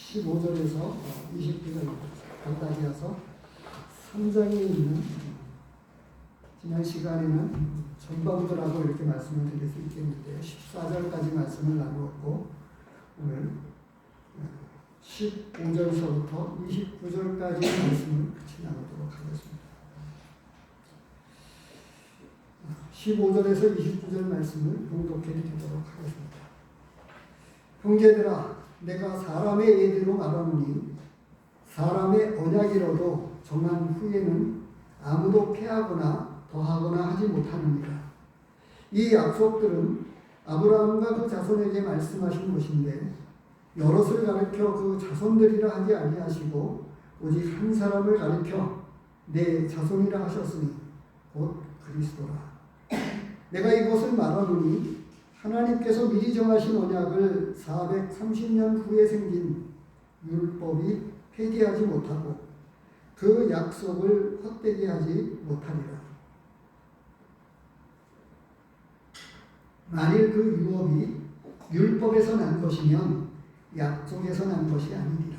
15절에서 29절 간단히 이어서 3장에 있는 지난 시간에는 전반부라고 이렇게 말씀을 드릴 수 있겠는데 14절까지 말씀을 나누었고 오늘 15절서부터 29절까지 말씀을 같이 나누도록 하겠습니다. 15절에서 29절 말씀을 봉독해 드리도록 하겠습니다. 형제들아, 내가 사람의 예대로 말하노니 사람의 언약이라도 정한 후에는 아무도 패하거나 더하거나 하지 못하느니라. 이 약속들은 아브라함과 그 자손에게 말씀하신 것인데 여럿을 가르쳐 그 자손들이라 하지 아니하시고 오직 한 사람을 가르쳐 내 자손이라 하셨으니 곧 그리스도라. 내가 이것을 말하노니 하나님께서 미리 정하신 언약을 430년 후에 생긴 율법이 폐기하지 못하고 그 약속을 헛되게 하지 못하리라. 만일 그 유업이 율법에서 난 것이면 약속에서 난 것이 아니니라.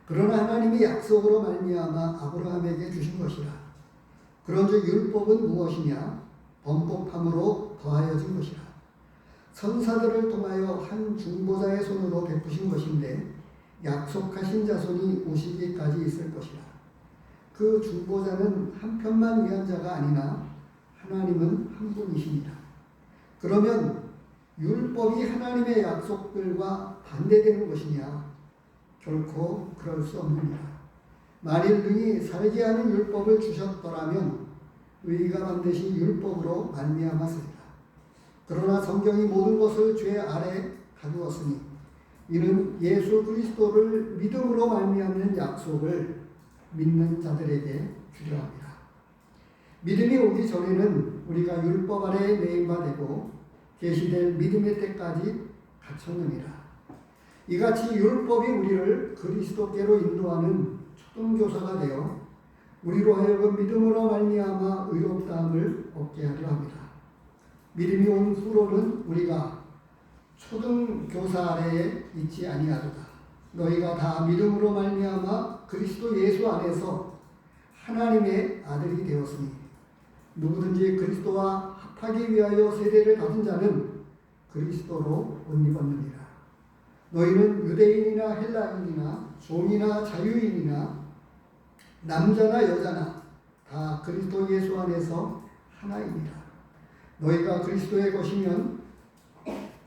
그러나 하나님이 약속으로 말미암아 아브라함에게 주신 것이라. 그런즉 율법은 무엇이냐? 범법함으로 더하여진 것이라. 선사들을 통하여 한 중보자의 손으로 베푸신 것인데 약속하신 자손이 오시기까지 있을 것이라. 그 중보자는 한 편만 위한 자가 아니나 하나님은 한 분이십니다. 그러면 율법이 하나님의 약속들과 반대되는 것이냐? 결코 그럴 수 없느니라. 만일 능히 살게 하는 율법을 주셨더라면 의가 반드시 율법으로 말미암았으리라. 그러나 성경이 모든 것을 죄 아래 가두었으니 이는 예수 그리스도를 믿음으로 말미암는 약속을 믿는 자들에게 주려 합니다. 믿음이 오기 전에는 우리가 율법 아래 매임바 되고 계시될 믿음의 때까지 갇혔느니라. 이같이 율법이 우리를 그리스도께로 인도하는 초등교사가 되어 우리로 하여금 믿음으로 말미암아 의롭다함을 얻게 하려 합니다. 믿음이 온 후로는 우리가 초등교사 아래에 있지 아니하도다. 너희가 다 믿음으로 말미암아 그리스도 예수 안에서 하나님의 아들이 되었으니 누구든지 그리스도와 합하기 위하여 세례를 받은 자는 그리스도로 옷 입었느니라. 너희는 유대인이나 헬라인이나 종이나 자유인이나 남자나 여자나 다 그리스도 예수 안에서 하나입니다. 너희가 그리스도의 것이면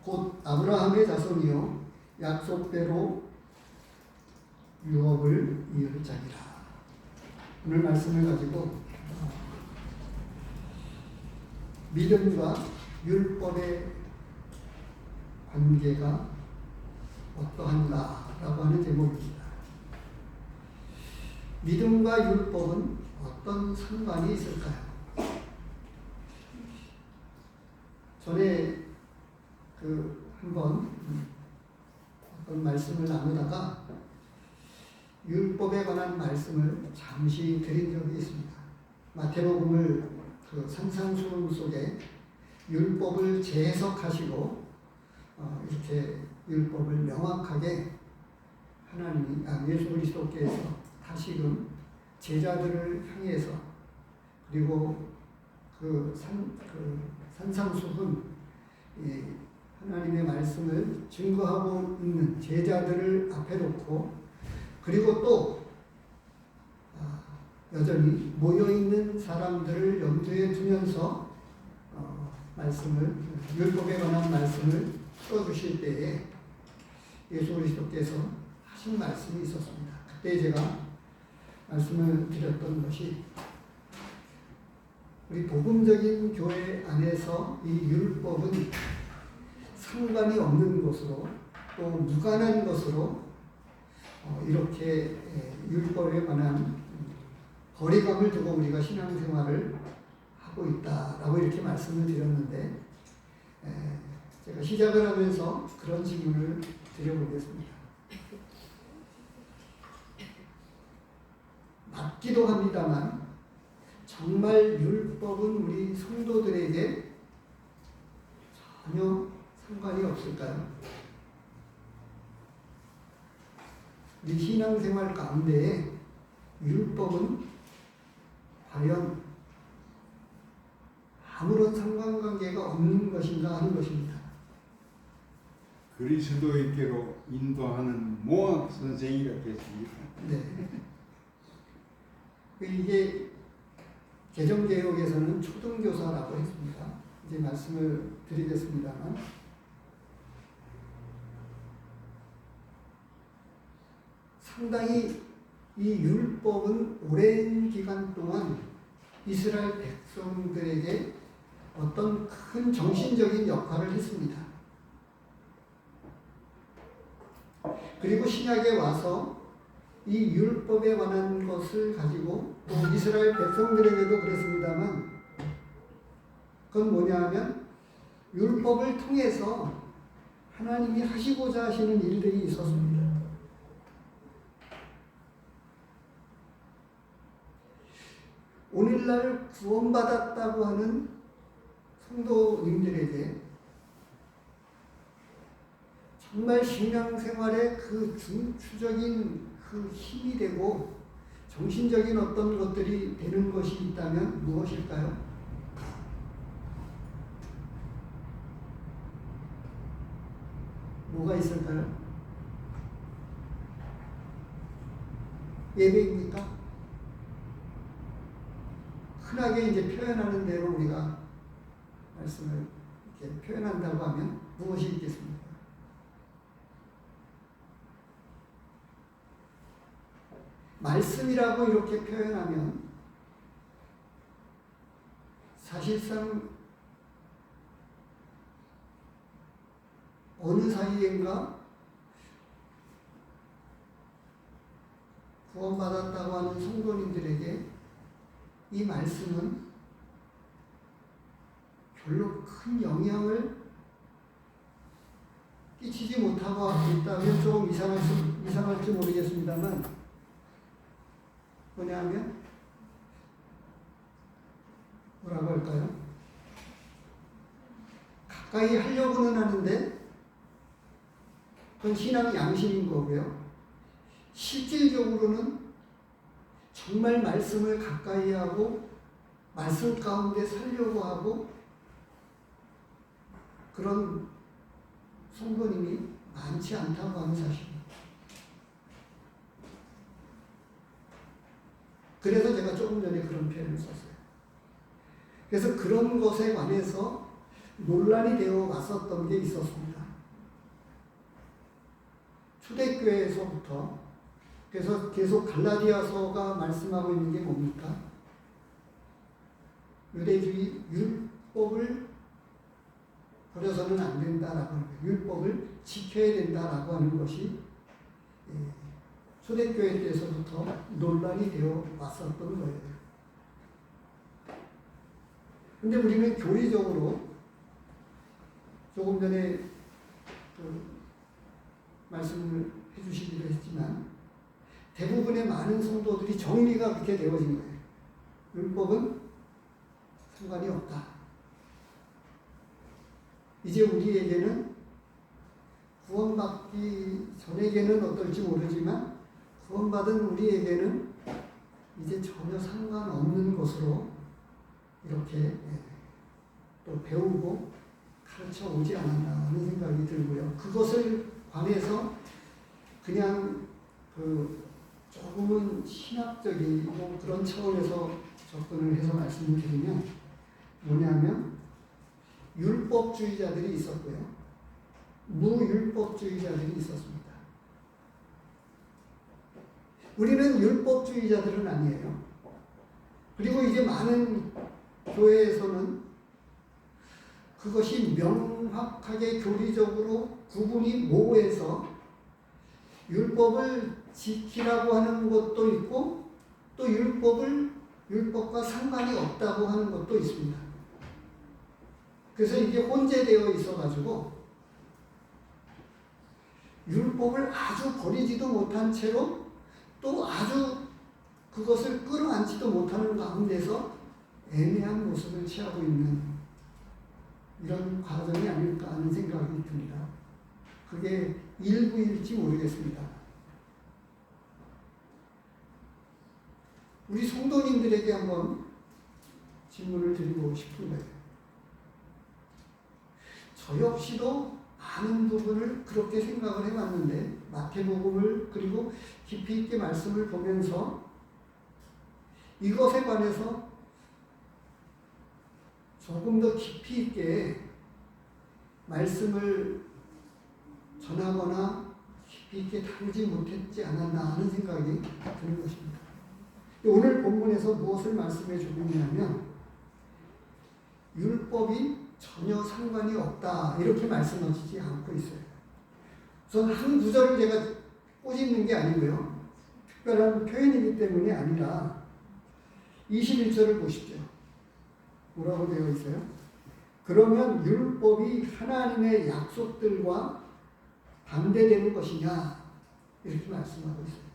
곧 아브라함의 자손이요 약속대로 유업을 이을 자니라. 오늘 말씀을 가지고 믿음과 율법의 관계가 어떠한가라고 하는 제목입니다. 믿음과 율법은 어떤 상관이 있을까요? 전에 한번 어떤 말씀을 나누다가 율법에 관한 말씀을 잠시 드린 적이 있습니다. 마태복음을 산상수훈 속에 율법을 재해석하시고 이렇게 율법을 명확하게 하나님이 예수 그리스도께서 다시금 제자들을 향해서 그리고 산상수훈 하나님의 말씀을 증거하고 있는 제자들을 앞에 놓고 그리고 또 여전히 모여있는 사람들을 염두에 두면서 율법에 관한 말씀을 풀어주실 때에 예수 그리스도께서 하신 말씀이 있었습니다. 그때 제가 말씀을 드렸던 것이 우리 복음적인 교회 안에서 이 율법은 상관이 없는 것으로 또 무관한 것으로 이렇게 율법에 관한 거리감을 두고 우리가 신앙생활을 하고 있다라고 이렇게 말씀을 드렸는데 제가 시작을 하면서 그런 질문을 드려보겠습니다. 맞기도 합니다만 정말 율법은 우리 성도들에게 전혀 상관이 없을까요? 우리 신앙생활 가운데 율법은 과연 아무런 상관관계가 없는 것인가 하는 것입니다. 그리스도의께로 인도하는 모학 선생이라 했습니다. 네. 이게 개정개혁에서는 초등교사라고 했습니다. 이제 말씀을 드리겠습니다만, 상당히 이 율법은 오랜 기간 동안 이스라엘 백성들에게 어떤 큰 정신적인 역할을 했습니다. 그리고 신약에 와서 이 율법에 관한 것을 가지고 또 이스라엘 백성들에게도 그랬습니다만, 그건 뭐냐 하면 율법을 통해서 하나님이 하시고자 하시는 일들이 있었습니다. 오늘날 구원받았다고 하는 성도님들에게 정말 신앙생활의 그 중추적인 그 힘이 되고 정신적인 어떤 것들이 되는 것이 있다면 무엇일까요? 뭐가 있을까요? 예배입니까? 흔하게 이제 표현하는 대로 우리가 말씀을 이렇게 표현한다고 하면 무엇이 있겠습니까? 말씀이라고 이렇게 표현하면 사실상 어느 사이인가 구원받았다고 하는 성도님들에게 이 말씀은 별로 큰 영향을 끼치지 못하고 있다면 조금 이상할지 모르겠습니다만, 뭐냐면 뭐라고 할까요? 가까이 하려고는 하는데 그건 신앙 양심인 거고요. 실질적으로는 정말 말씀을 가까이 하고 말씀 가운데 살려고 하고 그런 성도님이 많지 않다고 하는 사실입니다. 그래서 제가 조금 전에 그런 표현을 썼어요. 그래서 그런 것에 관해서 논란이 되어 왔었던 게 있었습니다. 초대교회에서부터. 그래서 계속 갈라디아서가 말씀하고 있는 게 뭡니까? 유대주의 율법을 버려서는 안 된다라고 하는 거예요. 율법을 지켜야 된다라고 하는 것이 초대교회 때에서부터 논란이 되어 왔었던 거예요. 근데 우리는 교리적으로 조금 전에 말씀을 해주시기로 했지만 대부분의 많은 성도들이 정리가 그렇게 되어진 거예요. 율법은 상관이 없다. 이제 우리에게는 구원받기 전에게는 어떨지 모르지만 구원받은 우리에게는 이제 전혀 상관없는 것으로 이렇게 또 배우고 가르쳐 오지 않았나는 생각이 들고요. 그것을 관해서 그냥 조금은 신학적이고 그런 차원에서 접근을 해서 말씀을 드리면 뭐냐면 율법주의자들이 있었고요. 무율법주의자들이 있었습니다. 우리는 율법주의자들은 아니에요. 그리고 이제 많은 교회에서는 그것이 명확하게 교리적으로 구분이 모호해서 율법을 지키라고 하는 것도 있고 또 율법과 상관이 없다고 하는 것도 있습니다. 그래서 이게 혼재되어 있어가지고 율법을 아주 버리지도 못한 채로 또 아주 그것을 끌어안지도 못하는 가운데서 애매한 모습을 취하고 있는 이런 과정이 아닐까 하는 생각이 듭니다. 그게 일부일지 모르겠습니다. 우리 성도님들에게 한번 질문을 드리고 싶은 거예요. 저 역시도 많은 부분을 그렇게 생각을 해왔는데 마태복음을 그리고 깊이 있게 말씀을 보면서 이것에 관해서 조금 더 깊이 있게 말씀을 전하거나 깊이 있게 다루지 못했지 않았나 하는 생각이 드는 것입니다. 오늘 본문에서 무엇을 말씀해 주고 있냐면 율법이 전혀 상관이 없다 이렇게 말씀하시지 않고 있어요. 우선 한 구절을 제가 꼬집는 게 아니고요. 특별한 표현이기 때문이 아니라 21절을 보십시오. 뭐라고 되어 있어요? 그러면 율법이 하나님의 약속들과 반대되는 것이냐 이렇게 말씀하고 있어요.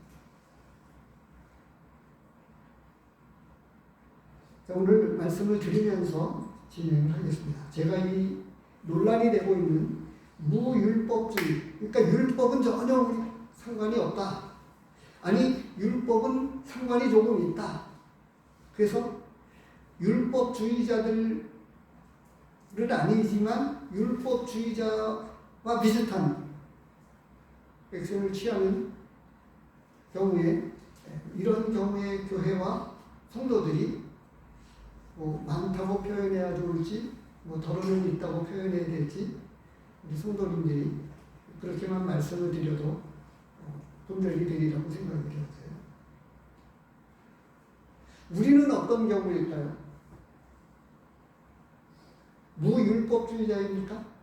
자, 오늘 말씀을 드리면서 진행을 하겠습니다. 제가 이 논란이 되고 있는 무율법주의, 그러니까 율법은 전혀 우리 상관이 없다. 아니 율법은 상관이 조금 있다. 그래서 율법주의자들은 아니지만 율법주의자와 비슷한 액션을 취하는 경우에 이런 경우에 교회와 성도들이 뭐 많다고 표현해야 좋을지 뭐 덜어는 있다고 표현해야 될지 우리 성도님들이 그렇게만 말씀을 드려도 분별이 되리라고 생각이 되었어요. 우리는 어떤 경우일까요? 무율법주의자입니까?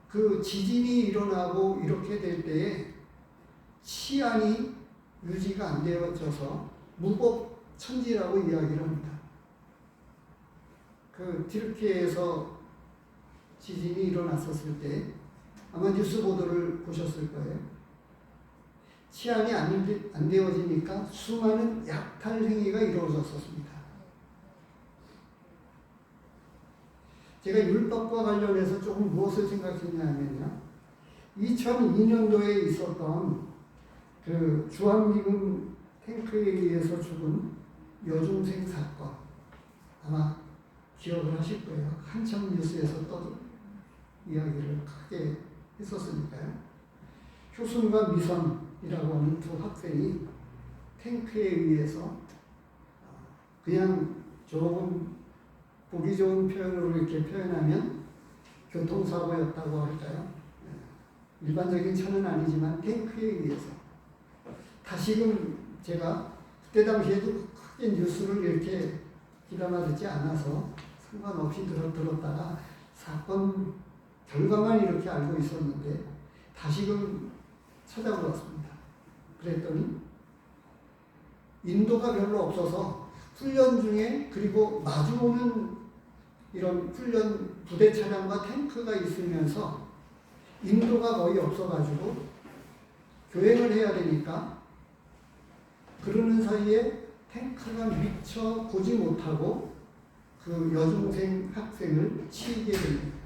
그 지진이 일어나고 이렇게 될 때에 치안이 유지가 안 되어져서 무법천지라고 이야기를 합니다. 그 튀르키예에서 지진이 일어났었을 때 아마 뉴스 보도를 보셨을 거예요. 치안이 안 되어지니까 수많은 약탈 행위가 이루어졌었습니다. 제가 율법과 관련해서 조금 무엇을 생각했냐면요. 2002년도에 있었던 그 주한미군 탱크에 의해서 죽은 여중생 사건 아마 기억을 하실 거예요. 한참 뉴스에서 이야기를 크게 했었으니까요. 효순과 미선이라고 하는 두 학생이 탱크에 의해서 그냥 조금 보기 좋은 표현으로 이렇게 표현하면 교통사고였다고 할까요? 일반적인 차는 아니지만 탱크에 의해서 다시금 제가 그때 당시에도 크게 뉴스를 이렇게 귀담아 듣지 않아서 상관없이 들었다가 사건 결과만 이렇게 알고 있었는데 다시금 찾아보았습니다. 그랬더니 인도가 별로 없어서 훈련 중에 그리고 마주오는 이런 훈련 부대 차량과 탱크가 있으면서 인도가 거의 없어가지고 교행을 해야 되니까 그러는 사이에 탱크가 미처 보지 못하고 그 여중생 학생을 치게 됩니다.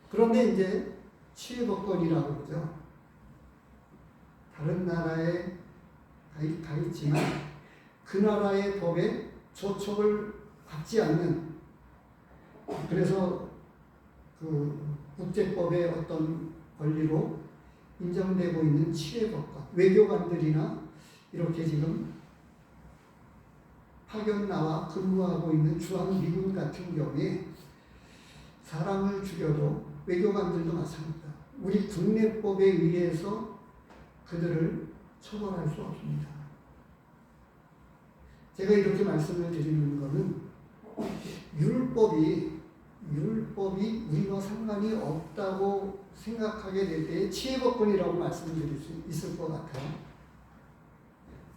그런데 이제 치해법권이라고 그러죠. 다른 나라에 가 있지만 그 나라의 법에 조촉을 받지 않는, 그래서 그 국제법의 어떤 권리로 인정되고 있는 치해법권, 외교관들이나 이렇게 지금 파견 나와 근무하고 있는 주한미군 같은 경우에 사람을 죽여도 외교관들도 마찬가지입니다. 우리 국내법에 의해서 그들을 처벌할 수 없습니다. 제가 이렇게 말씀을 드리는 것은 율법이 우리와 상관이 없다고 생각하게 될 때 치해법권이라고 말씀드릴 수 있을 것 같아요.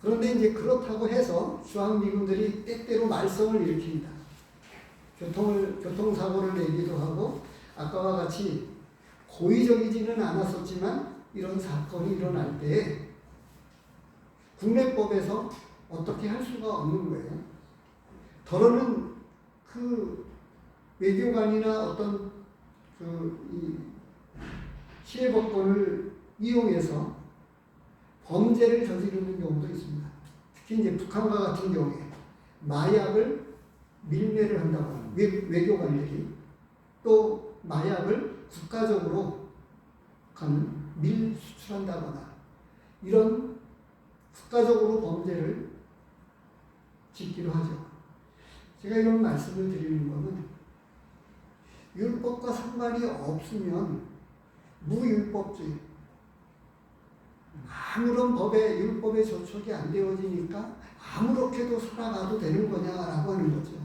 그런데 이제 그렇다고 해서 주한미군들이 때때로 말썽을 일으킵니다. 교통사고를 내기도 하고 아까와 같이 고의적이지는 않았었지만 이런 사건이 일어날 때 국내법에서 어떻게 할 수가 없는 거예요. 더러는 그 외교관이나 어떤 이 시해법권을 이용해서 범죄를 저지르는 경우도 있습니다. 특히 이제 북한과 같은 경우에 마약을 밀매를 한다거나 외교관들이 또 마약을 국가적으로 밀수출한다거나 이런 국가적으로 범죄를 짓기로 하죠. 제가 이런 말씀을 드리는 것은 율법과 상관이 없으면 무율법주의, 아무런 율법에 저촉이 안 되어지니까 아무렇게도 살아가도 되는 거냐라고 하는 거죠.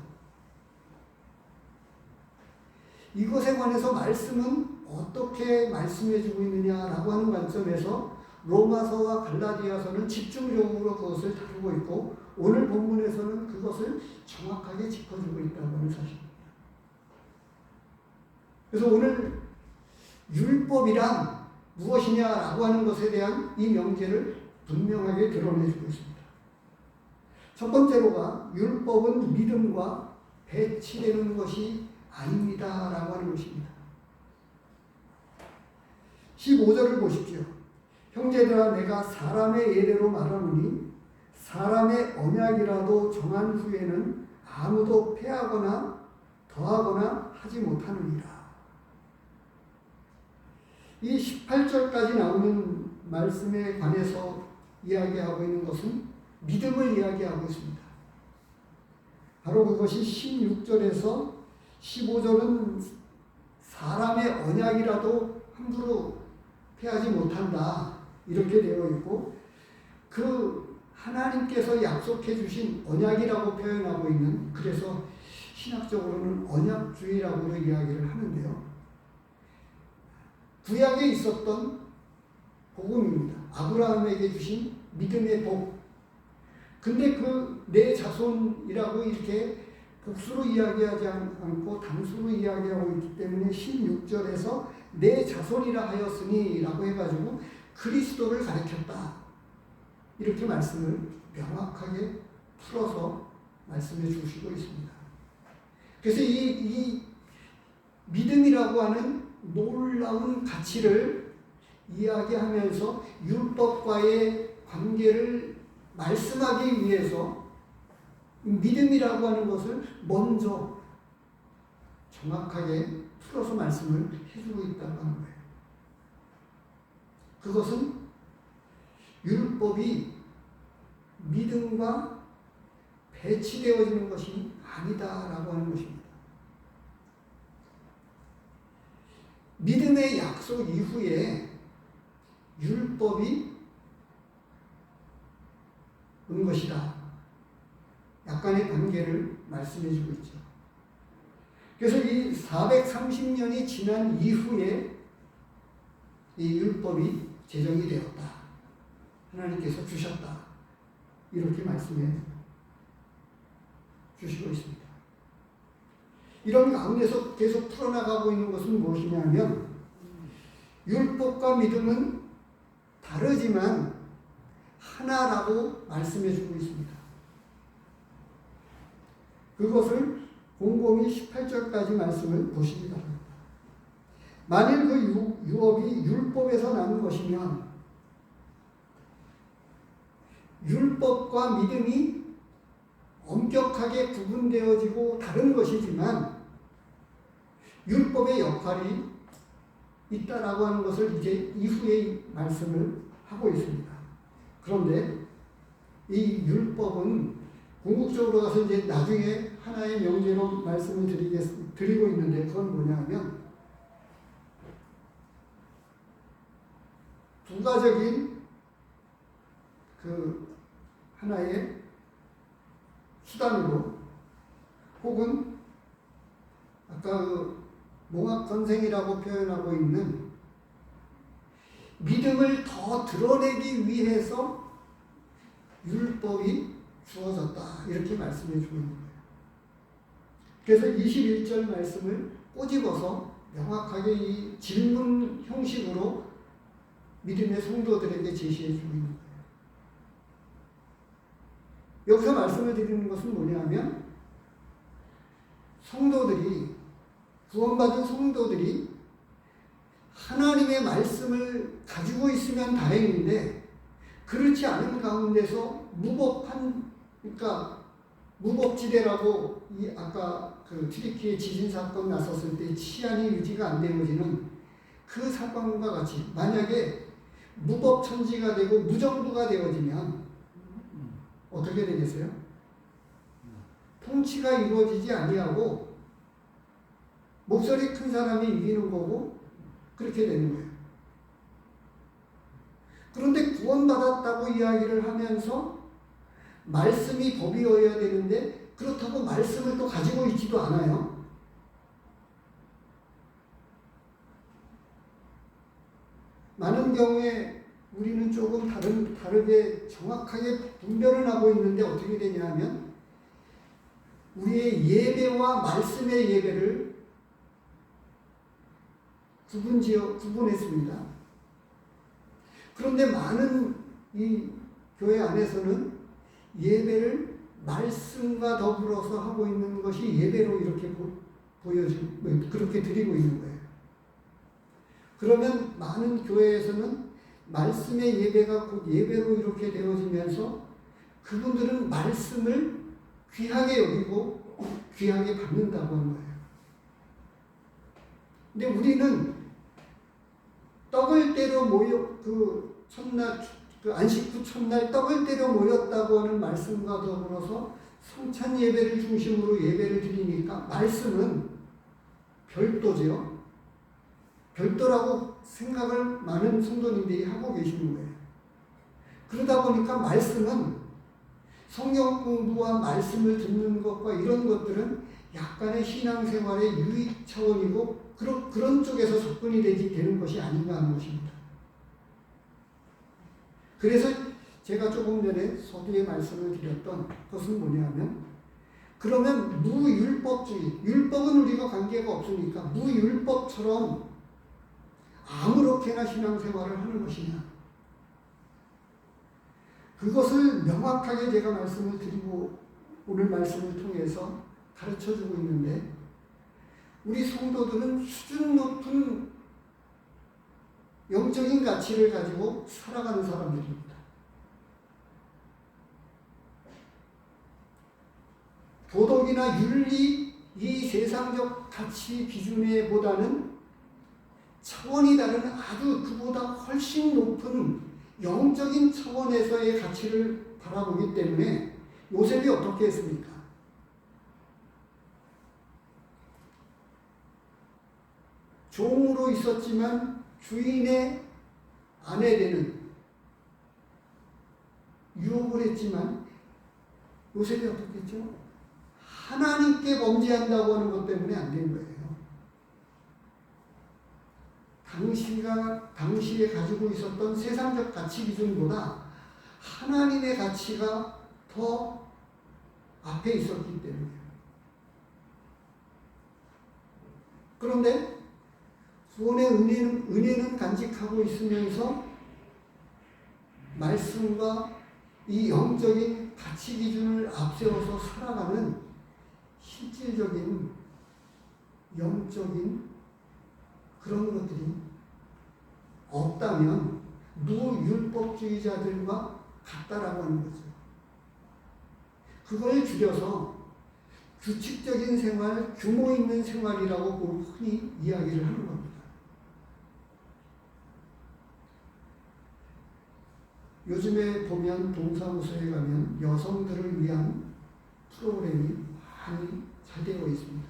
이것에 관해서 말씀은 어떻게 말씀해주고 있느냐라고 하는 관점에서 로마서와 갈라디아서는 집중적으로 그것을 다루고 있고 오늘 본문에서는 그것을 정확하게 짚어주고 있다고 하는 사실입니다. 그래서 오늘 율법이란 무엇이냐라고 하는 것에 대한 이 명제를 분명하게 드러내주고 있습니다. 첫 번째로가 율법은 믿음과 배치되는 것이 아닙니다라고 하는 것입니다. 15절을 보십시오. 형제들아 내가 사람의 예례로 말하노니 사람의 언약이라도 정한 후에는 아무도 폐하거나 더하거나 하지 못하느니라. 이 18절까지 나오는 말씀에 관해서 이야기하고 있는 것은 믿음을 이야기하고 있습니다. 바로 그것이 16절에서 15절은 사람의 언약이라도 함부로 폐하지 못한다 이렇게 되어 있고 그 하나님께서 약속해 주신 언약이라고 표현하고 있는, 그래서 신학적으로는 언약주의라고 이야기를 하는데요. 구약에 있었던 복음입니다. 아브라함에게 주신 믿음의 복. 근데 그 내 자손이라고 이렇게 복수로 이야기하지 않고 단수로 이야기하고 있기 때문에 16절에서 내 자손이라 하였으니 라고 해가지고 그리스도를 가리켰다. 이렇게 말씀을 명확하게 풀어서 말씀해 주시고 있습니다. 그래서 이 믿음이라고 하는 놀라운 가치를 이야기하면서 율법과의 관계를 말씀하기 위해서 믿음이라고 하는 것을 먼저 정확하게 풀어서 말씀을 해주고 있다고 하는 거예요. 그것은 율법이 믿음과 배치되어지는 것이 아니다라고 하는 것입니다. 믿음의 약속 이후에 율법이 온 것이다. 약간의 관계를 말씀해 주고 있죠. 그래서 이 430년이 지난 이후에 이 율법이 제정이 되었다. 하나님께서 주셨다. 이렇게 말씀해 주시고 있습니다. 이런 가운데서 계속 풀어나가고 있는 것은 무엇이냐면 율법과 믿음은 다르지만 하나라고 말씀해 주고 있습니다. 그것을 곰곰이 18절까지 말씀을 보시기 바랍니다. 만일 그 유업이 율법에서 나는 것이면 율법과 믿음이 엄격하게 구분되어지고 다른 것이지만 율법의 역할이 있다라고 하는 것을 이제 이후에 말씀을 하고 있습니다. 그런데 이 율법은 궁극적으로 가서 이제 나중에 하나의 명제로 말씀을 드리고 있는데 그건 뭐냐면 부가적인 그 하나의 수단으로 혹은 아까 그 몽학전생이라고 표현하고 있는 믿음을 더 드러내기 위해서 율법이 주어졌다. 이렇게 말씀해 주고 있는 거예요. 그래서 21절 말씀을 꼬집어서 명확하게 이 질문 형식으로 믿음의 성도들에게 제시해 주고 있는 거예요. 여기서 말씀을 드리는 것은 뭐냐면 성도들이, 구원받은 성도들이 하나님의 말씀을 가지고 있으면 다행인데 그렇지 않은 가운데서 그러니까 무법지대라고 이 아까 그 튀르키예 지진 사건 났었을 때 치안이 유지가 안 되어지는 그 사건과 같이 만약에 무법천지가 되고 무정부가 되어지면 어떻게 되겠어요? 통치가 이루어지지 아니하고 목소리 큰 사람이 이기는 거고 그렇게 되는 거예요. 그런데 구원받았다고 이야기를 하면서 말씀이 법이어야 되는데 그렇다고 말씀을 또 가지고 있지도 않아요. 많은 경우에 우리는 조금 다르게 정확하게 분별을 하고 있는데 어떻게 되냐 하면 우리의 예배와 말씀의 예배를 구분했습니다. 그런데 많은 이 교회 안에서는 예배를 말씀과 더불어서 하고 있는 것이 예배로 이렇게 그렇게 드리고 있는 거예요. 그러면 많은 교회에서는 말씀의 예배가 곧 예배로 이렇게 되어지면서 그분들은 말씀을 귀하게 여기고 귀하게 받는다고 하는 거예요. 근데 우리는 떡을 때려 안식 후 첫날 떡을 때려 모였다고 하는 말씀과 더불어서 성찬 예배를 중심으로 예배를 드리니까 말씀은 별도죠. 별도라고 생각을 많은 성도님들이 하고 계시는 거예요. 그러다 보니까 말씀은 성경 공부와 말씀을 듣는 것과 이런 것들은 약간의 신앙생활의 유익 차원이고 그런 쪽에서 접근이 되는 것이 아닌가 하는 것입니다. 그래서 제가 조금 전에 서두에 말씀을 드렸던 것은 뭐냐면 그러면 무율법주의, 율법은 우리가 관계가 없으니까 무율법처럼 아무렇게나 신앙생활을 하는 것이냐. 그것을 명확하게 제가 말씀을 드리고 오늘 말씀을 통해서 가르쳐주고 있는데 우리 성도들은 수준 높은 영적인 가치를 가지고 살아가는 사람들입니다. 도덕이나 윤리, 이 세상적 가치 기준에 보다는 차원이 다른 아주 그보다 훨씬 높은 영적인 차원에서의 가치를 바라보기 때문에 요셉이 어떻게 했습니까? 종으로 있었지만 주인의 아내 되는 유혹을 했지만 요셉이 어떻게 했죠? 하나님께 범죄한다고 하는 것 때문에 안 된 거예요. 당시에 가지고 있었던 세상적 가치 기준보다 하나님의 가치가 더 앞에 있었기 때문이에요. 그런데 구원의 은혜는 간직하고 있으면서 말씀과 이 영적인 가치 기준을 앞세워서 살아가는 실질적인 영적인 그런 것들이 없다면 무율법주의자들과 같다라고 하는 거죠. 그걸 줄여서 규칙적인 생활, 규모 있는 생활이라고 흔히 이야기를 하는 겁니다. 요즘에 보면 동사무소에 가면 여성들을 위한 프로그램이 많이 잘 되어 있습니다.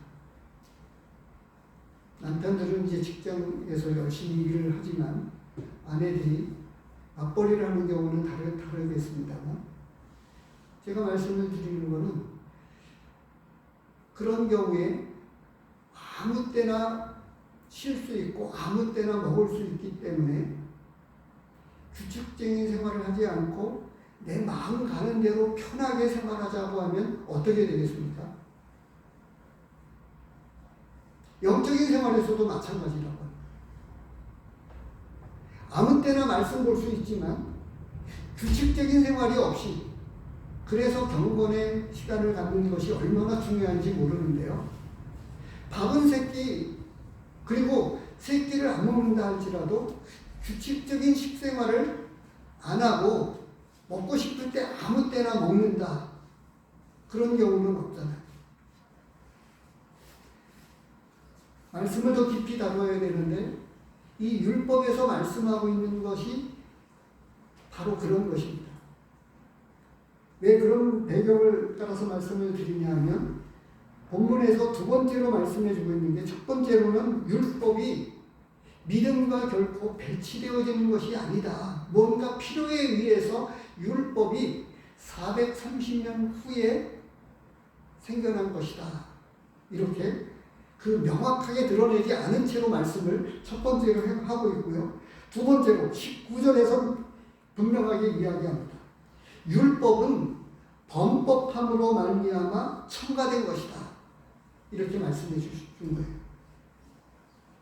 남편들은 이제 직장에서 열심히 일을 하지만 아내들이 맞벌이를 하는 경우는 다르겠습니다만 제가 말씀을 드리는 것은 그런 경우에 아무 때나 쉴 수 있고 아무 때나 먹을 수 있기 때문에 규칙적인 생활을 하지 않고 내 마음 가는 대로 편하게 생활하자고 하면 어떻게 되겠습니까? 영적인 생활에서도 마찬가지라고 합니다. 아무 때나 말씀 볼 수 있지만 규칙적인 생활이 없이 그래서 경건의 시간을 갖는 것이 얼마나 중요한지 모르는데요. 밥은 새끼 그리고 새끼를 안 먹는다 할지라도 규칙적인 식생활을 안 하고 먹고 싶을 때 아무 때나 먹는다. 그런 경우는 없잖아요. 말씀을 더 깊이 다뤄야 되는데 이 율법에서 말씀하고 있는 것이 바로 그런 것입니다. 왜 그런 배경을 따라서 말씀을 드리냐면 본문에서 두 번째로 말씀해 주고 있는 게 첫 번째로는 율법이 믿음과 결코 배치되어지는 것이 아니다. 뭔가 필요에 의해서 율법이 430년 후에 생겨난 것이다. 이렇게 그 명확하게 드러내지 않은 채로 말씀을 첫 번째로 하고 있고요. 두 번째로 19절에서 분명하게 이야기합니다. 율법은 범법함으로 말미암아 첨가된 것이다. 이렇게 말씀해 준 거예요.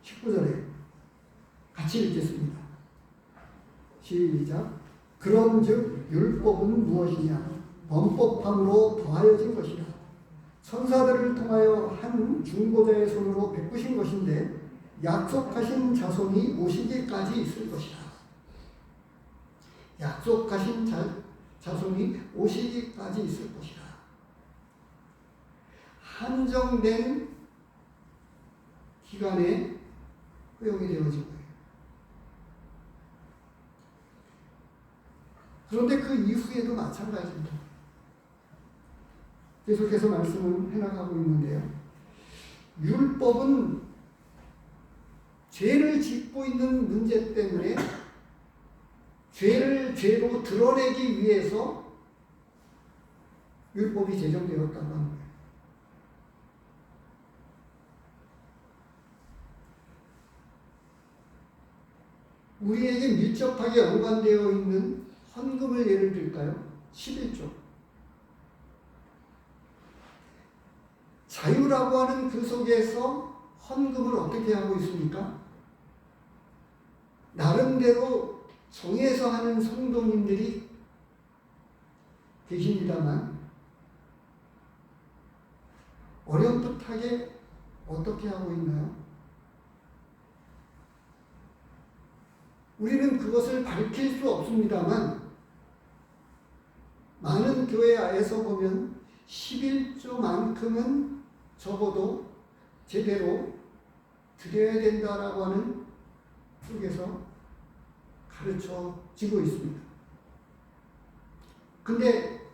19절에 같이 읽겠습니다. 시작. 그런즉 율법은 무엇이냐? 범법함으로 더하여진 것이라. 천사들을 통하여 한 중보자의 손으로 베푸신 것인데 약속하신 자손이 오시기까지 있을 것이라. 약속하신 자손이 오시기까지 있을 것이라. 한정된 기간에 허용이 되어진 거예요. 그런데 그 이후에도 마찬가지입니다. 계속해서 말씀을 해나가고 있는데요. 율법은 죄를 짓고 있는 문제 때문에 죄를 죄로 드러내기 위해서 율법이 제정되었다고 하는 거예요. 우리에게 밀접하게 연관되어 있는 헌금을 예를 들까요? 11조. 자유라고 하는 그 속에서 헌금을 어떻게 하고 있습니까? 나름대로 정해서 하는 성도님들이 계십니다만 어렴풋하게 어떻게 하고 있나요? 우리는 그것을 밝힐 수 없습니다만 많은 교회에서 보면 11조만큼은 적어도 제대로 드려야 된다라고 하는 쪽에서 가르쳐지고 있습니다. 근데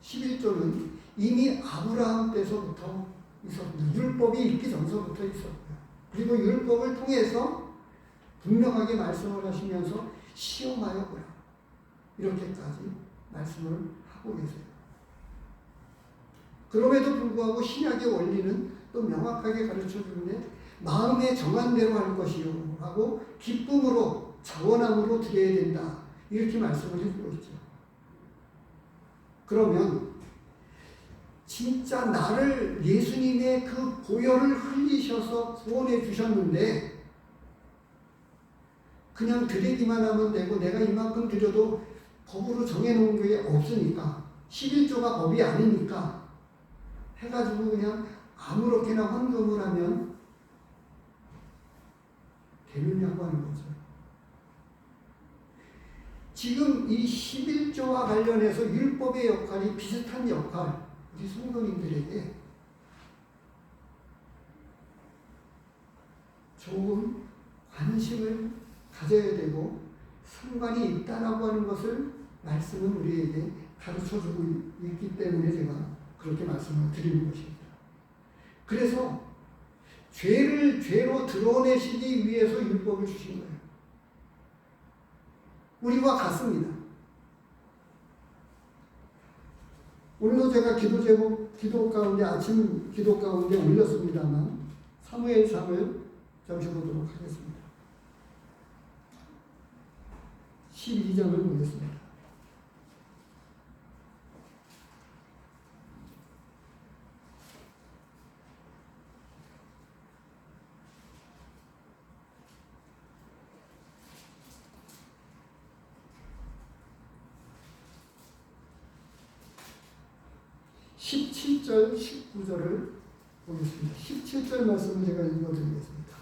11조는 이미 아브라함 때서부터 있었고 율법이 있기 전서부터 있었고요. 그리고 율법을 통해서 분명하게 말씀을 하시면서 시험하여보라. 이렇게까지 말씀을 하고 계세요. 그럼에도 불구하고 신약의 원리는 또 명확하게 가르쳐주는데 마음에 정한 대로 할 것이요 하고 기쁨으로 자원함으로 드려야 된다. 이렇게 말씀을 해주고 있죠. 그러면 진짜 나를 예수님의 그 보혈을 흘리셔서 구원해 주셨는데 그냥 드리기만 하면 되고 내가 이만큼 드려도 법으로 정해놓은 게 없으니까 11조가 법이 아니니까 해가지고 그냥 아무렇게나 헌금을 하면 되느냐고 하는 거죠. 지금 이 11조와 관련해서 율법의 역할이 비슷한 역할, 우리 성도님들에게 좋은 관심을 가져야 되고 상관이 있다라고 하는 것을 말씀은 우리에게 가르쳐주고 있기 때문에 제가 그렇게 말씀을 드리는 것입니다. 그래서 죄를 죄로 드러내시기 위해서 율법을 주신 거예요. 우리와 같습니다. 오늘도 제가 기도 가운데 아침 기도 가운데 올렸습니다만 사무엘상을 잠시 보도록 하겠습니다. 12장을 보겠습니다. (17절) 19절을 보겠습니다. 17절 말씀을 제가 읽어드리겠습니다.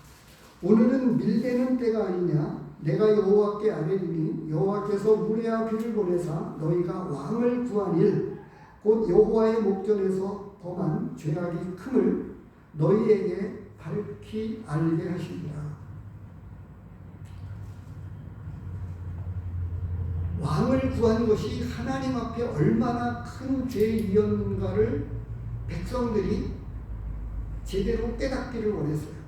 오늘은 밀대는 때가 아니냐. 내가 여호와께 아뢰리니 여호와께서 무리와 비를 보내사 너희가 왕을 구하닐 곧 여호와의 목전에서 범한 죄악이 큼을 너희에게 밝히 알게 하시리라. 왕을 구한 것이 하나님 앞에 얼마나 큰 죄이었는가를 백성들이 제대로 깨닫기를 원했어요.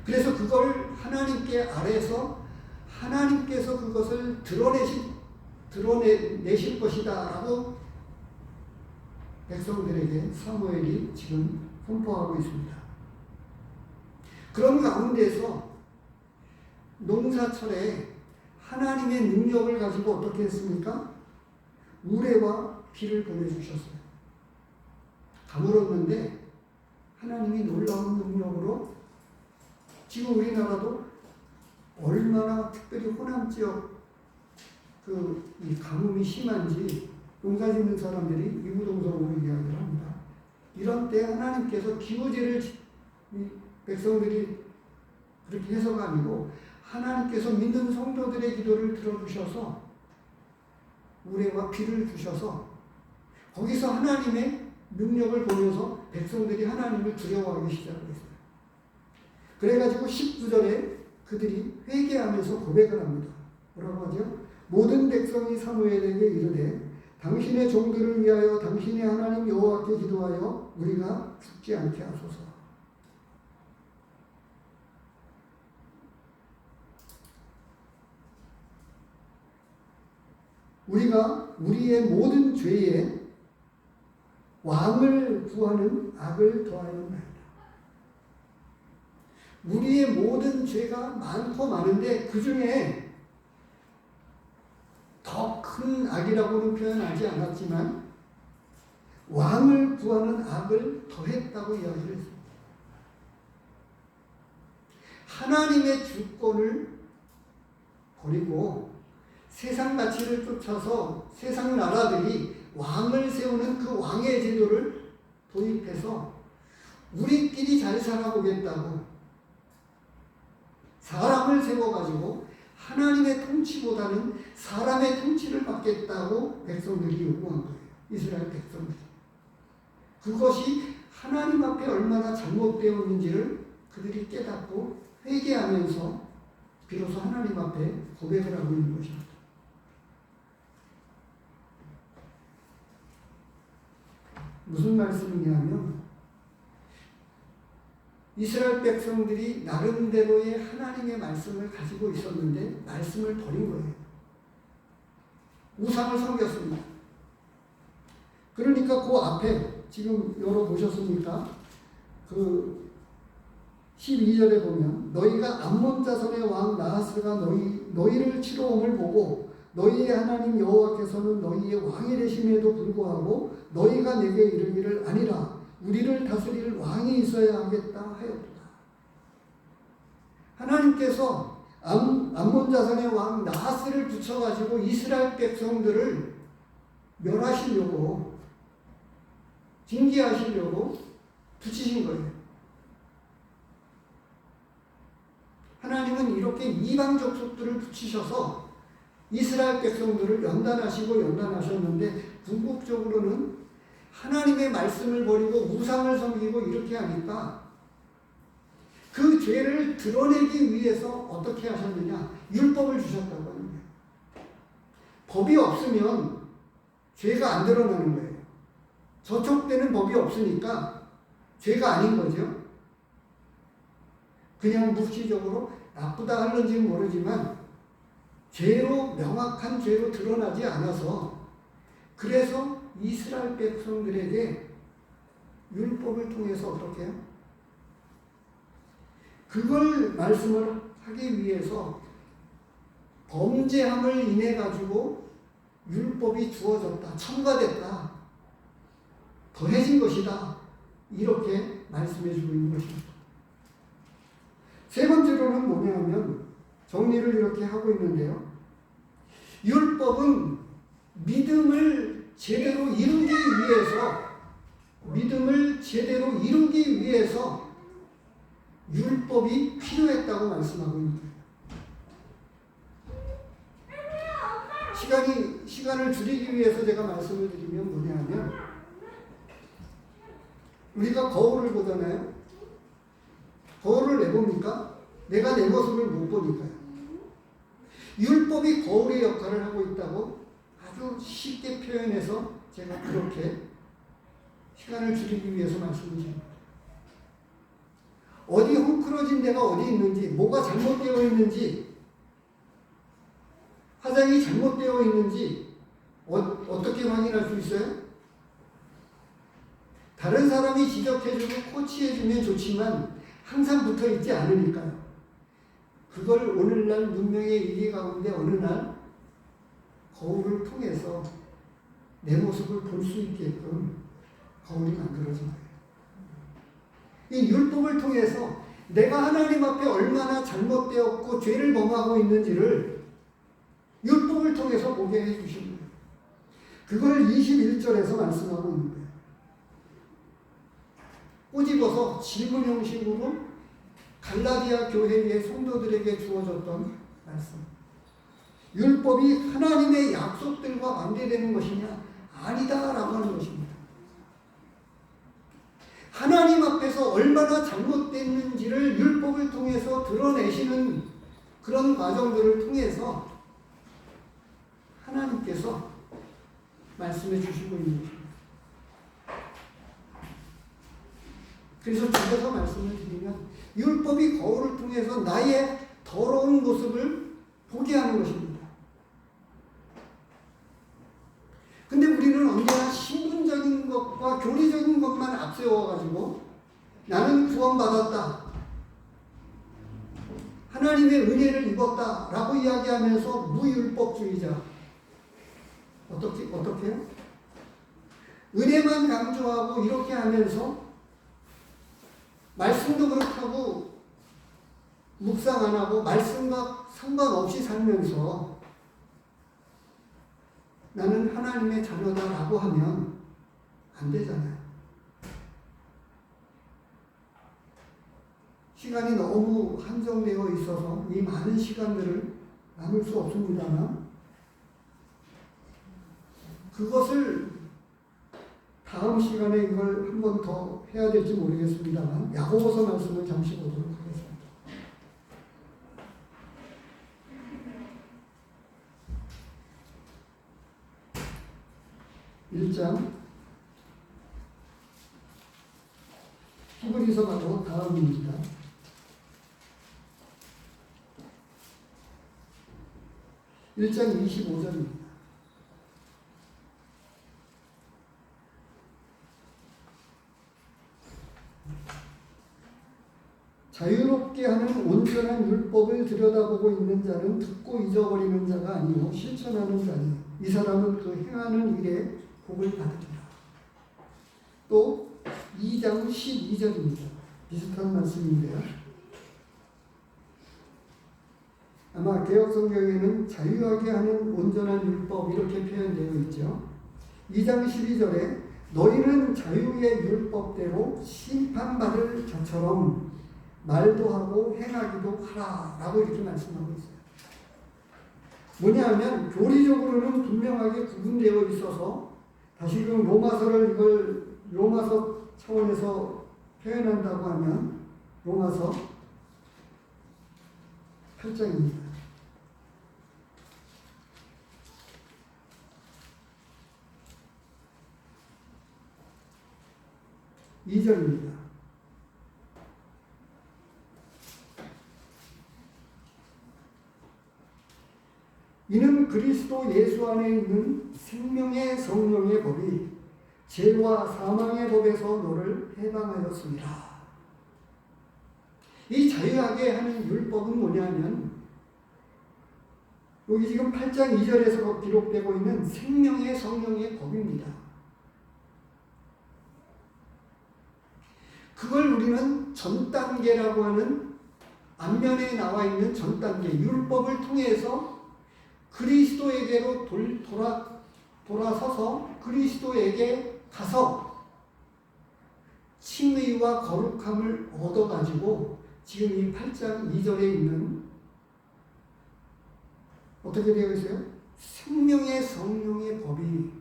그래서 그걸 하나님께 아뢰서 하나님께서 그것을 드러내실 것이다 라고 백성들에게 사무엘이 지금 선포하고 있습니다. 그런 가운데서 농사철에 하나님의 능력을 가지고 어떻게 했습니까? 우레와 비를 보내주셨어요. 가물었는데 하나님이 놀라운 능력으로 지금 우리나라도 얼마나 특별히 호남지역 이 가뭄이 심한지 농사 짓는 사람들이 이구동성으로 이야기를 합니다. 이런 때 하나님께서 기후제를 백성들이 그렇게 해서가 아니고 하나님께서 믿는 성도들의 기도를 들어주셔서 우레와 비를 주셔서 거기서 하나님의 능력을 보면서 백성들이 하나님을 두려워하기 시작했어요. 그래가지고 19절에 그들이 회개하면서 고백을 합니다. 뭐라고 하죠? 모든 백성이 사무엘에게 이르되 당신의 종들을 위하여 당신의 하나님 여호와께 기도하여 우리가 죽지 않게 하소서. 우리가 우리의 모든 죄에 왕을 구하는 악을 더하였나이다. 우리의 모든 죄가 많고 많은데 그 중에 더 큰 악이라고는 표현하지 않았지만 왕을 구하는 악을 더했다고 이야기를 했습니다. 하나님의 주권을 버리고 세상 가치를 쫓아서 세상 나라들이 왕을 세우는 그 왕의 제도를 도입해서 우리끼리 잘 살아보겠다고 사람을 세워가지고 하나님의 통치보다는 사람의 통치를 받겠다고 백성들이 요구한 거예요. 이스라엘 백성들이. 그것이 하나님 앞에 얼마나 잘못되었는지를 그들이 깨닫고 회개하면서 비로소 하나님 앞에 고백을 하고 있는 것입니다. 무슨 말씀이냐면 이스라엘 백성들이 나름대로의 하나님의 말씀을 가지고 있었는데 말씀을 버린 거예요. 우상을 섬겼습니다. 그러니까 그 앞에 지금 열어보셨습니까? 그 12절에 보면 너희가 암몬 자손의 왕 나하스가 너희를 치러 옴을 보고 너희의 하나님 여호와께서는 너희의 왕이 되심에도 불구하고 너희가 내게 이르기를 아니라 우리를 다스릴 왕이 있어야 하겠다 하였다. 하나님께서 암몬 자손의 왕 나하스를 붙여가지고 이스라엘 백성들을 멸하시려고 징계하시려고 붙이신 거예요. 하나님은 이렇게 이방 족속들을 붙이셔서 이스라엘 백성들을 연단하셨는데 궁극적으로는 하나님의 말씀을 버리고 우상을 섬기고 이렇게 하니까 그 죄를 드러내기 위해서 어떻게 하셨느냐? 율법을 주셨다고 하는 거예요. 법이 없으면 죄가 안 드러나는 거예요. 저촉되는 법이 없으니까 죄가 아닌 거죠. 그냥 묵시적으로 나쁘다 하는지는 모르지만 죄로 명확한 죄로 드러나지 않아서 그래서 이스라엘 백성들에게 율법을 통해서 어떻게 해요? 그걸 말씀을 하기 위해서 범죄함을 인해 가지고 율법이 주어졌다, 첨가됐다, 더해진 것이다 이렇게 말씀해 주고 있는 것입니다. 세 번째로는 뭐냐면 정리를 이렇게 하고 있는데요. 율법은 믿음을 제대로 이루기 위해서 율법이 필요했다고 말씀하고 있는 거예요. 시간을 줄이기 위해서 제가 말씀을 드리면 뭐냐면, 우리가 거울을 보잖아요. 거울을 왜 봅니까? 내가 내 모습을 못 보니까요. 율법이 거울의 역할을 하고 있다고 아주 쉽게 표현해서 제가 그렇게 시간을 줄이기 위해서 말씀을 드립니다. 어디 헝클어진 데가 어디 있는지, 뭐가 잘못되어 있는지, 화장이 잘못되어 있는지 어떻게 확인할 수 있어요? 다른 사람이 지적해주고 코치해주면 좋지만 항상 붙어있지 않으니까요. 그걸 오늘날 문명의 일기 가운데 어느 날 거울을 통해서 내 모습을 볼 수 있게끔 거울이 만들어진 거예요. 이 율법을 통해서 내가 하나님 앞에 얼마나 잘못되었고 죄를 범하고 있는지를 율법을 통해서 보게 해주신 거예요. 그걸 21절에서 말씀하고 있는 거예요. 꼬집어서 질문 형식으로 갈라디아 교회의 성도들에게 주어졌던 말씀. 율법이 하나님의 약속들과 반대되는 것이냐? 아니다라고 하는 것입니다. 하나님 앞에서 얼마나 잘못됐는지를 율법을 통해서 드러내시는 그런 과정들을 통해서 하나님께서 말씀해 주시고 있는 것입니다. 그래서 줄여서 말씀을 드리면 율법이 거울을 통해서 나의 더러운 모습을 보게 하는 것입니다. 근데 우리는 언제나 신분적인 것과 교리적인 것만 앞세워가지고 나는 구원받았다, 하나님의 은혜를 입었다 라고 이야기하면서 무율법주의자. 어떻게요? 은혜만 강조하고 이렇게 하면서 말씀도 그렇다고 묵상 안 하고 말씀과 상관없이 살면서 나는 하나님의 자녀다라고 하면 안 되잖아요. 시간이 너무 한정되어 있어서 이 많은 시간들을 나눌 수 없습니다만 그것을 다음 시간에 이걸 한 번 더 해야 될지 모르겠습니다만 야고보서 말씀을 잠시 보도록 하겠습니다. 1장 히브리서 바로 다음입니다. 1장 25절입니다. 자유롭게 하는 온전한 율법을 들여다보고 있는 자는 듣고 잊어버리는 자가 아니요 실천하는 자니 이 사람은 그 행하는 일에 복을 받으리라. 또 2장 12절입니다. 비슷한 말씀인데요. 아마 개역성경에는 자유하게 하는 온전한 율법 이렇게 표현되어 있죠. 2장 12절에 너희는 자유의 율법대로 심판받을 자처럼 말도 하고 행하기도 하라 라고 이렇게 말씀하고 있어요. 뭐냐 하면 교리적으로는 분명하게 구분되어 있어서 다시금 로마서를 이걸 로마서 차원에서 표현한다고 하면 로마서 8장입니다. 2절입니다. 이는 그리스도 예수 안에 있는 생명의 성령의 법이 죄와 사망의 법에서 너를 해방하였습니다. 이 자유하게 하는 율법은 뭐냐면 여기 지금 8장 2절에서 기록되고 있는 생명의 성령의 법입니다. 그걸 우리는 전 단계라고 하는 앞면에 나와 있는 전 단계 율법을 통해서 그리스도에게로 돌아서서 그리스도에게 가서 칭의와 거룩함을 얻어가지고 지금 이 8장 2절에 있는 어떻게 되어 있어요? 생명의 성령의 법이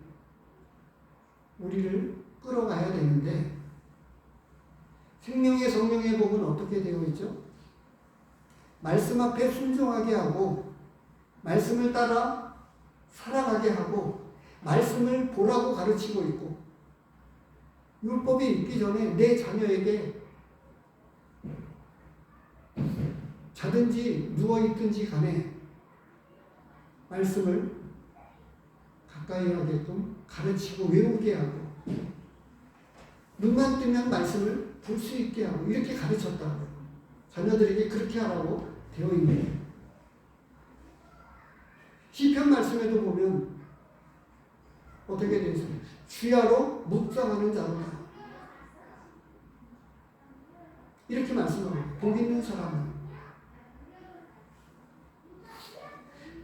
우리를 끌어가야 되는데 생명의 성령의 법은 어떻게 되어 있죠? 말씀 앞에 순종하게 하고 말씀을 따라 살아가게 하고 말씀을 보라고 가르치고 있고 율법이 있기 전에 내 자녀에게 자든지 누워있든지 간에 말씀을 가까이 하게끔 가르치고 외우게 하고 눈만 뜨면 말씀을 볼 수 있게 하고 이렇게 가르쳤다고요. 자녀들에게 그렇게 하라고 되어 있네요. 시편 말씀에도 보면 어떻게 되어 있어요? 주야로 묵상하는 자로다. 이렇게 말씀하고 복 있는 사람은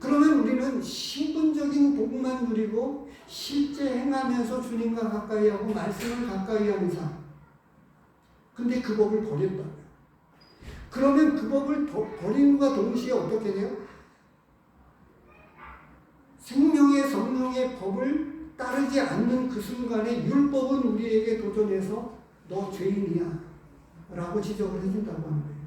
그러면 우리는 신분적인 복만 누리고 실제 행하면서 주님과 가까이 하고 말씀을 가까이 하는 삶. 근데 그 법을 버렸다고요. 그러면 그 법을 버림과 동시에 어떻게 돼요? 생명의 성령의 법을 따르지 않는 그 순간에 율법은 우리에게 도전해서 너 죄인이야 라고 지적을 해준다고 하는 거예요.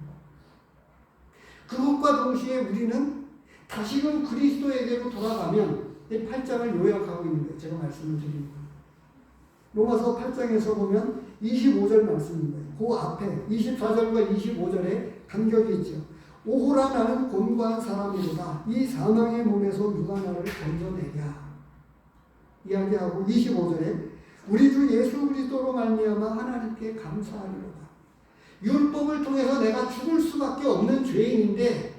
그것과 동시에 우리는 다시금 그리스도에게로 돌아가면 이 8장을 요약하고 있는 거예요. 제가 말씀을 드리는 거예요. 로마서 8장에서 보면 25절 말씀인 거예요. 그 앞에 24절과 25절에 간격이 있죠. 오호라 나는 곤고한 사람이로다. 이 사망의 몸에서 누가 나를 건져내랴. 이야기하고 25절에 우리 주 예수 그리스도로 말미암아 하나님께 감사하리로다. 율법을 통해서 내가 죽을 수밖에 없는 죄인인데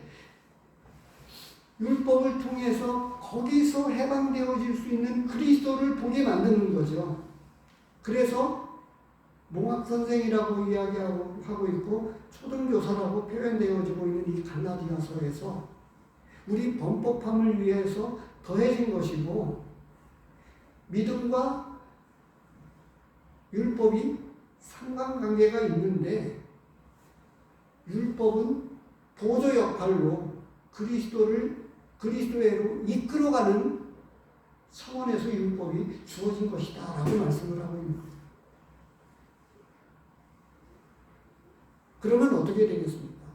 율법을 통해서 거기서 해방되어질 수 있는 그리스도를 보게 만드는 거죠. 그래서 몽학선생이라고 이야기하고 있고 초등교사라고 표현되어지고 있는 이 갈라디아서에서 우리 범법함을 위해서 더해진 것이고 믿음과 율법이 상관관계가 있는데 율법은 보조 역할로 그리스도로 이끌어가는 차원에서 율법이 주어진 것이다 라고 말씀을 하고 있는 거예요. 그러면 어떻게 되겠습니까?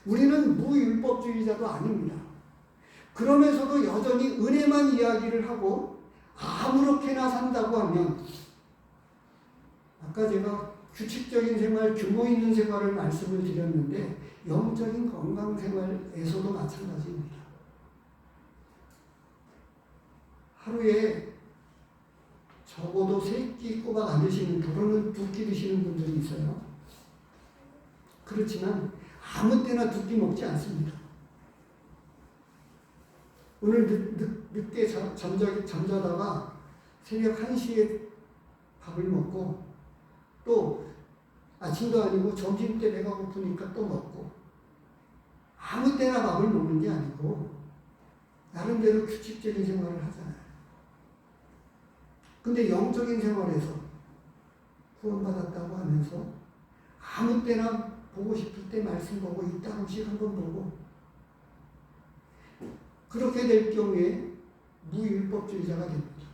우리는 무율법주의자도 아닙니다. 그러면서도 여전히 은혜만 이야기를 하고 아무렇게나 산다고 하면 아까 제가 규칙적인 생활, 규모 있는 생활을 말씀을 드렸는데 영적인 건강 생활에서도 마찬가지입니다. 하루에 적어도 3끼 꼬박 안 드시는, 결혼은 2끼 드시는 분들이 있어요. 그렇지만 아무 때나 2끼 먹지 않습니다. 오늘 늦게 잠자다가 새벽 1시에 밥을 먹고 또 아침도 아니고 점심때 배가 고프니까 또 먹고 아무 때나 밥을 먹는 게 아니고 나름대로 규칙적인 생활을 하잖아요. 근데 영적인 생활에서 구원받았다고 하면서 아무 때나 보고 싶을 때 말씀 보고 이따금씩 한번 보고 그렇게 될 경우에 무율법주의자가 됩니다.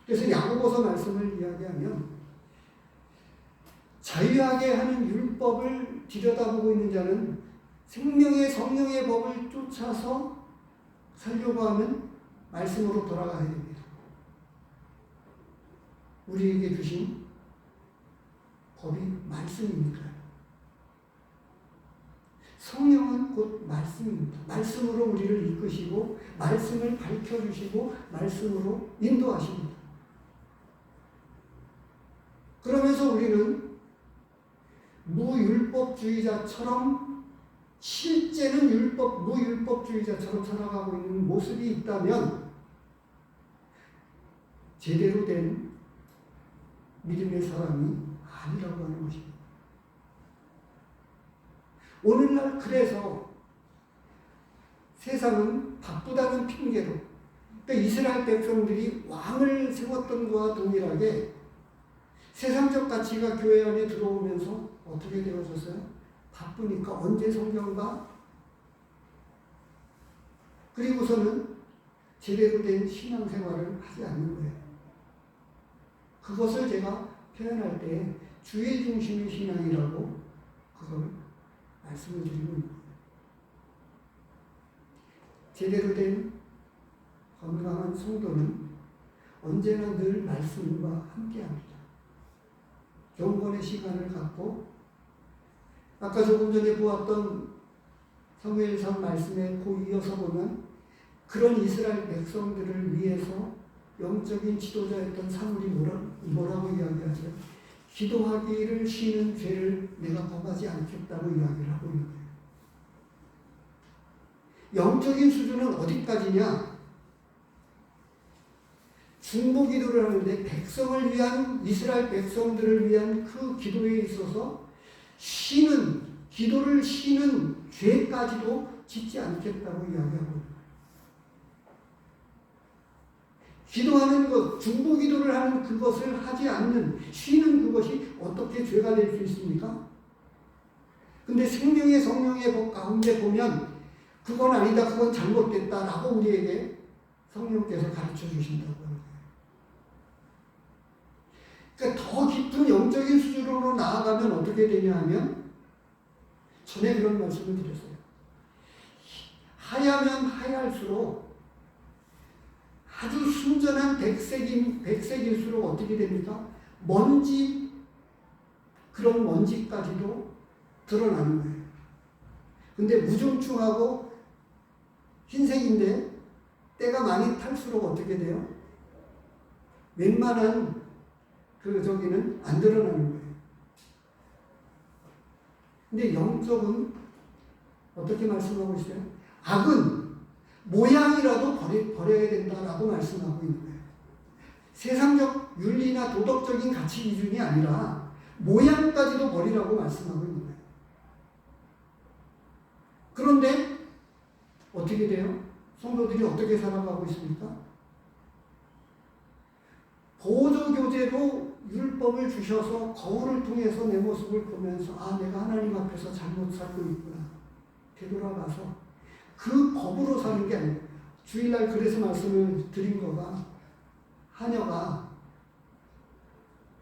그래서 야고보서 말씀을 이야기하면 자유하게 하는 율법을 들여다보고 있는 자는 생명의 성령의 법을 쫓아서 살려고 하면 말씀으로 돌아가야 됩니다. 우리에게 주신 법이 말씀이니까요. 성령은 곧 말씀입니다. 말씀으로 우리를 이끄시고 말씀을 밝혀주시고 말씀으로 인도하십니다. 그러면서 우리는 무율법주의자처럼 실제는 무율법주의자처럼 살아가고 있는 모습이 있다면 제대로 된 믿음의 사람이 아니라고 하는 것입니다. 오늘날 그래서 세상은 바쁘다는 핑계로 그러니까 이스라엘 백성들이 왕을 세웠던 것과 동일하게 세상적 가치가 교회 안에 들어오면서 어떻게 되어졌어요? 바쁘니까 언제 성경 봐? 그리고서는 제대로 된 신앙생활을 하지 않는 거예요. 그것을 제가 표현할 때 주의 중심의 신앙이라고 그걸 말씀을 드리고 있는 거예요. 제대로 된 건강한 성도는 언제나 늘 말씀과 함께합니다. 경건의 시간을 갖고 아까 조금 전에 보았던 사무엘상 말씀에 그 이어서 보면 그런 이스라엘 백성들을 위해서 영적인 지도자였던 사무엘이 뭐라고 이야기하죠? 기도하기를 쉬는 죄를 내가 범하지 않겠다고 이야기를 하고 있는 거예요. 영적인 수준은 어디까지냐? 중보 기도를 하는데 백성을 위한, 이스라엘 백성들을 위한 그 기도에 있어서 기도를 쉬는 죄까지도 짓지 않겠다고 이야기하고 있는 거예요. 기도하는 것, 중보 기도를 하는 그것을 하지 않는, 쉬는 그것이 어떻게 죄가 될 수 있습니까? 근데 생명의 성령의 법 가운데 보면 그건 아니다, 그건 잘못됐다라고 우리에게 성령께서 가르쳐 주신다고 하는 거예요. 그러니까 더 깊은 영적인 수준으로 나아가면 어떻게 되냐 하면 전에 그런 말씀을 드렸어요. 하야면 하얄수록 아주 순전한 백색일수록 어떻게 됩니까? 그런 먼지까지도 드러나는 거예요. 근데 무중충하고 흰색인데 때가 많이 탈수록 어떻게 돼요? 웬만한 저기는 안 드러나는 거예요. 근데 영적은 어떻게 말씀하고 있어요? 악은 모양이라도 버려야 된다라고 말씀하고 있는 거예요. 세상적 윤리나 도덕적인 가치 기준이 아니라 모양까지도 버리라고 말씀하고 있는 거예요. 그런데 어떻게 돼요? 성도들이 어떻게 살아가고 있습니까? 보조교제로 율법을 주셔서 거울을 통해서 내 모습을 보면서 내가 하나님 앞에서 잘못 살고 있구나. 되돌아가서 그 법으로 사는 게 아니에요. 주일날 그래서 말씀을 드린 거가 하녀가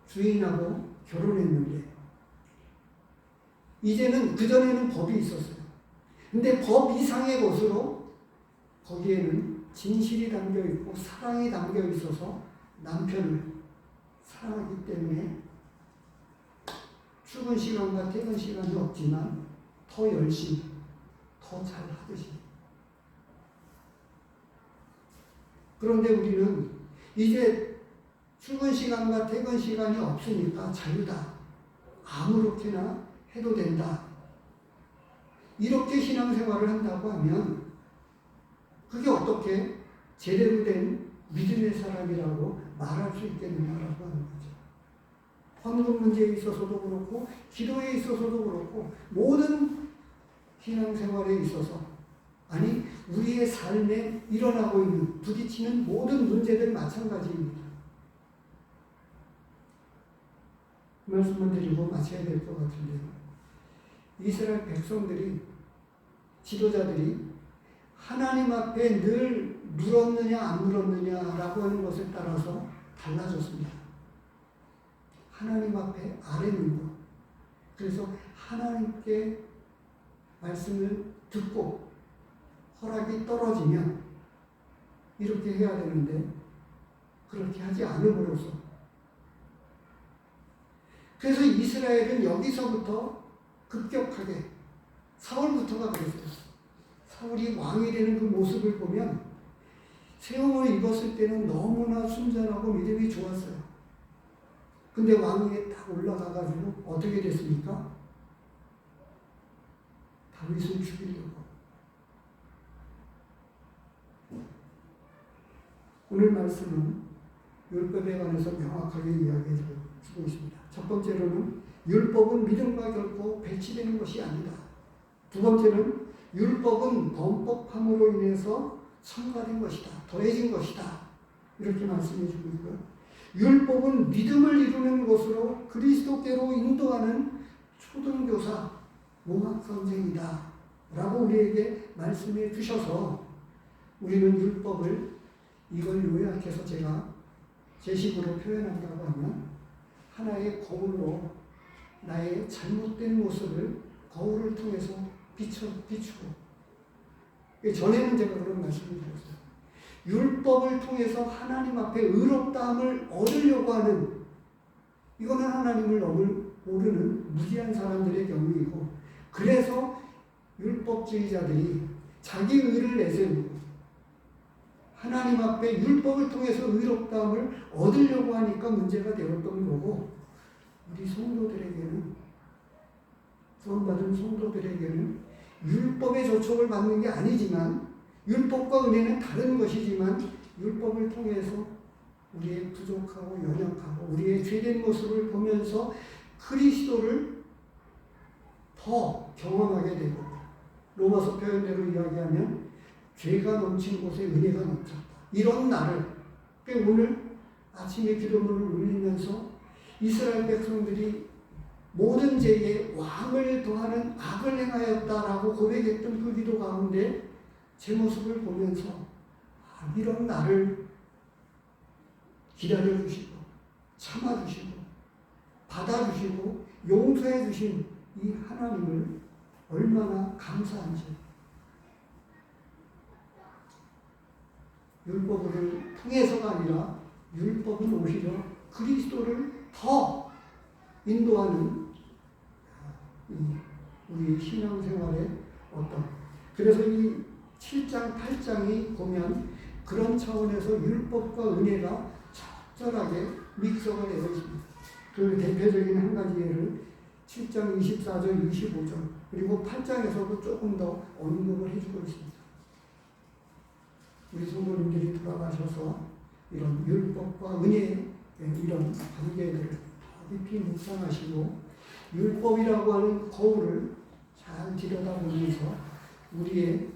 주인하고 결혼했는데 이제는 그전에는 법이 있었어요. 근데 법 이상의 것으로 거기에는 진실이 담겨 있고 사랑이 담겨 있어서 남편을 사랑하기 때문에 출근 시간과 퇴근 시간이 없지만 더 열심히, 더 잘하듯이. 그런데 우리는 이제 출근 시간과 퇴근 시간이 없으니까 자유다. 아무렇게나 해도 된다. 이렇게 신앙생활을 한다고 하면 그게 어떻게 제대로 된 믿음의 사람이라고 말할 수 있겠느냐라고 하는 거죠. 헌금 문제에 있어서도 그렇고 기도에 있어서도 그렇고 모든 신앙생활에 있어서 우리의 삶에 일어나고 있는 부딪히는 모든 문제들 마찬가지입니다. 그 말씀만 드리고 마쳐야 될 것 같은데요. 이스라엘 백성들이 지도자들이 하나님 앞에 늘 물었느냐 안 물었느냐라고 하는 것에 따라서 달라졌습니다. 하나님 앞에 아뢰는 것. 그래서 하나님께 말씀을 듣고 허락이 떨어지면 이렇게 해야 되는데 그렇게 하지 않음으로써 그래서 이스라엘은 여기서부터 급격하게 사울부터가 그랬어요. 사울이 왕이 되는 그 모습을 보면 새 옷을 입었을 때는 너무나 순전하고 믿음이 좋았어요. 근데 왕위에 딱 올라가가지고 어떻게 됐습니까? 다윗을 죽이려고. 오늘 말씀은 율법에 관해서 명확하게 이야기해 주고 있습니다. 첫 번째로는 율법은 믿음과 결코 배치되는 것이 아니다. 두 번째는 율법은 범법함으로 인해서 첨가된 것이다. 더해진 것이다. 이렇게 말씀해 주고 있고요. 율법은 믿음을 이루는 것으로 그리스도께로 인도하는 초등교사, 몽학선생이다 라고 우리에게 말씀해 주셔서 우리는 율법을 이걸 요약해서 제가 제 식으로 표현한다고 하면 하나의 거울로 나의 잘못된 모습을 거울을 통해서 비추고, 전에는 제가 그런 말씀을 드렸어요. 율법을 통해서 하나님 앞에 의롭다함을 얻으려고 하는, 이거는 하나님을 너무 모르는 무지한 사람들의 경우이고, 그래서 율법주의자들이 자기 의를 내세우고 하나님 앞에 율법을 통해서 의롭다함을 얻으려고 하니까 문제가 되었던 거고, 우리 성도들에게는, 구원받은 성도들에게는 율법의 조촉을 받는 게 아니지만, 율법과 은혜는 다른 것이지만 율법을 통해서 우리의 부족하고 연약하고 우리의 죄된 모습을 보면서 그리스도를 더 경험하게 되고, 로마서 표현대로 이야기하면 죄가 넘친 곳에 은혜가 넘쳤다. 이런 나를, 오늘 아침에 기도문을 울리면서 이스라엘 백성들이 모든 죄에 왕을 더하는 악을 행하였다라고 고백했던 그 기도 가운데 제 모습을 보면서 이런 나를 기다려주시고 참아주시고 받아주시고 용서해주신 이 하나님을 얼마나 감사한지, 율법을 통해서가 아니라 율법은 오히려 그리스도를 더 인도하는 우리 신앙생활의 그래서 이 7장, 8장이 보면 그런 차원에서 율법과 은혜가 적절하게 믹서가 되어 있습니다. 그 대표적인 한 가지 예를 7장 24절, 25절 그리고 8장에서도 조금 더 언급을 해주고 있습니다. 우리 성도님들이 돌아가셔서 이런 율법과 은혜의 이런 관계들을 깊이 묵상하시고 율법이라고 하는 거울을 잘 들여다보면서 우리의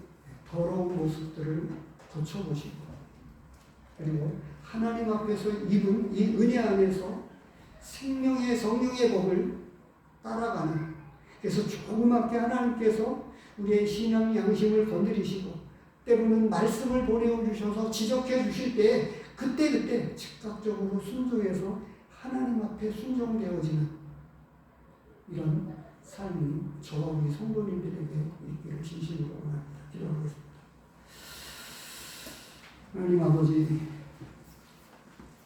더러운 모습들을 고쳐보시고, 그리고 하나님 앞에서 입은 이 은혜 안에서 생명의 성령의 법을 따라가는, 그래서 조그맣게 하나님께서 우리의 신앙 양심을 건드리시고 때로는 말씀을 보내주셔서 지적해 주실 때 그때 즉각적으로 순종해서 하나님 앞에 순종되어지는 이런 삶이 저와 우리 성도님들에게 있기를 진심으로 원합니다. 기도하겠습니다. 하나님 아버지,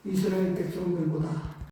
이스라엘 백성들보다